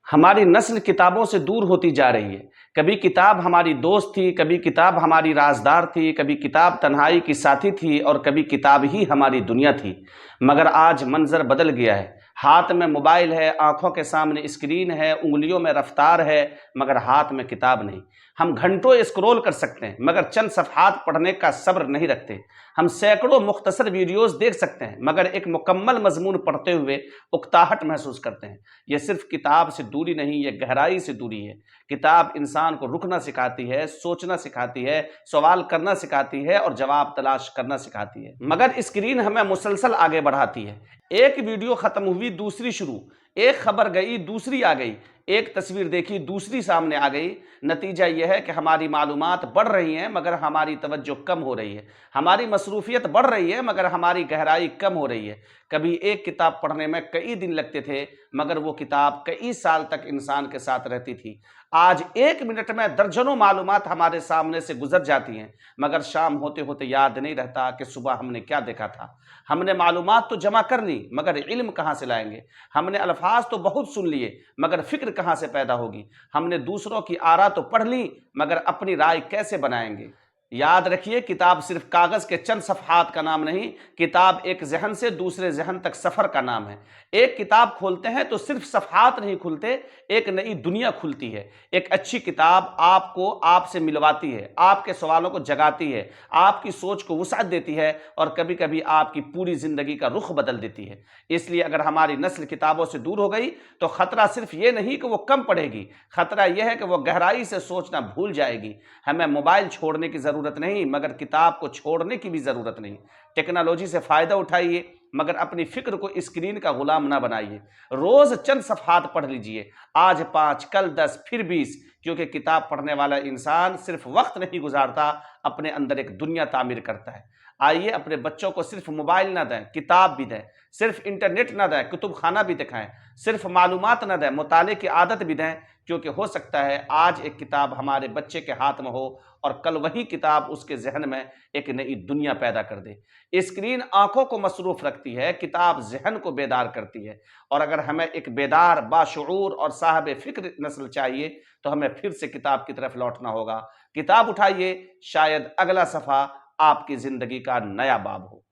हमारी नस्ल किताबों से दूर होती जा रही है। कभी किताब हमारी दोस्त थी, कभी किताब हमारी राज़दार थी, कभी किताब तन्हाई की साथी थी और कभी किताब ही हमारी दुनिया थी। मगर आज मंज़र बदल गया है। हाथ में मोबाइल है, आँखों के सामने स्क्रीन है, उँगलियों में रफ़्तार है, मगर हाथ में किताब नहीं। हम घंटों स्क्रॉल कर सकते हैं, मगर चंद सफ़हात पढ़ने का सब्र नहीं रखते। हम सैकड़ों मुख्तसर वीडियोज़ देख सकते हैं, मगर एक मुकम्मल मज़मून पढ़ते हुए उकताहट महसूस करते हैं। ये सिर्फ किताब से दूरी नहीं, ये गहराई से दूरी है। किताब इंसान को रुकना सिखाती है, सोचना सिखाती है, सवाल करना सिखाती है और जवाब तलाश करना सिखाती है। मगर स्क्रीन हमें मुसलसल आगे बढ़ाती है। एक वीडियो खत्म हुई, दूसरी शुरू। एक खबर गई, दूसरी आ गई। एक तस्वीर देखी, दूसरी सामने आ गई। नतीजा यह है कि हमारी मालूमात बढ़ रही हैं, मगर हमारी तवज्जो कम हो रही है। हमारी मसरूफियत बढ़ रही है, मगर हमारी गहराई कम हो रही है। कभी एक किताब पढ़ने में कई दिन लगते थे, मगर वो किताब कई साल तक इंसान के साथ रहती थी। आज एक मिनट में दर्जनों मालूमात हमारे सामने से गुजर जाती हैं, मगर शाम होते होते याद नहीं रहता कि सुबह हमने क्या देखा था। हमने मालूमात तो जमा कर ली, मगर इल्म कहाँ से लाएंगे। हमने अल्फाज तो बहुत सुन लिए, मगर फिक्र कहाँ से पैदा होगी। हमने दूसरों की आरा तो पढ़ ली, मगर अपनी राय कैसे बनाएंगे। याद रखिए, किताब सिर्फ कागज के चंद सफ़हात का नाम नहीं, किताब एक ज़हन से दूसरे ज़हन तक सफ़र का नाम है। एक किताब खोलते हैं तो सिर्फ सफ़हात नहीं खुलते, एक नई दुनिया खुलती है। एक अच्छी किताब आपको आपसे मिलवाती है, आपके सवालों को जगाती है, आपकी सोच को वुसअत देती है और कभी कभी आपकी पूरी ज़िंदगी का रुख बदल देती है। इसलिए अगर हमारी नस्ल किताबों से दूर हो गई तो ख़तरा सिर्फ ये नहीं कि वो कम पढ़ेगी, ख़तरा यह है कि वो गहराई से सोचना भूल जाएगी। हमें मोबाइल छोड़ने की ज़रूरत नहीं, मगर किताब को छोड़ने की भी ज़रूरत नहीं। टेक्नोलॉजी से फ़ायदा उठाइए, मगर अपनी फ़िक्र को स्क्रीन का गुलाम ना बनाइए। रोज़ चंद सफ़हात पढ़ लीजिए, आज 5, कल 10, फिर 20, क्योंकि किताब पढ़ने वाला इंसान सिर्फ वक्त नहीं गुजारता, अपने अंदर एक दुनिया तामीर करता है। आइए अपने बच्चों को सिर्फ मोबाइल ना दें, किताब भी दें। सिर्फ इंटरनेट ना दें, कुतुब खाना भी दिखाएं। सिर्फ मालूमात ना दें, मुताले की आदत भी दें, क्योंकि हो सकता है आज एक किताब हमारे बच्चे के हाथ में हो और कल वही किताब उसके जहन में एक नई दुनिया पैदा कर दे। स्क्रीन आंखों को मसरूफ रखती है, किताब जहन को बेदार करती है। और अगर हमें एक बेदार, बाशऊर और साहब फिक्र नस्ल चाहिए तो हमें फिर से किताब की तरफ लौटना होगा। किताब उठाइए, शायद अगला सफ़ा आपकी ज़िंदगी का नया बाब हो।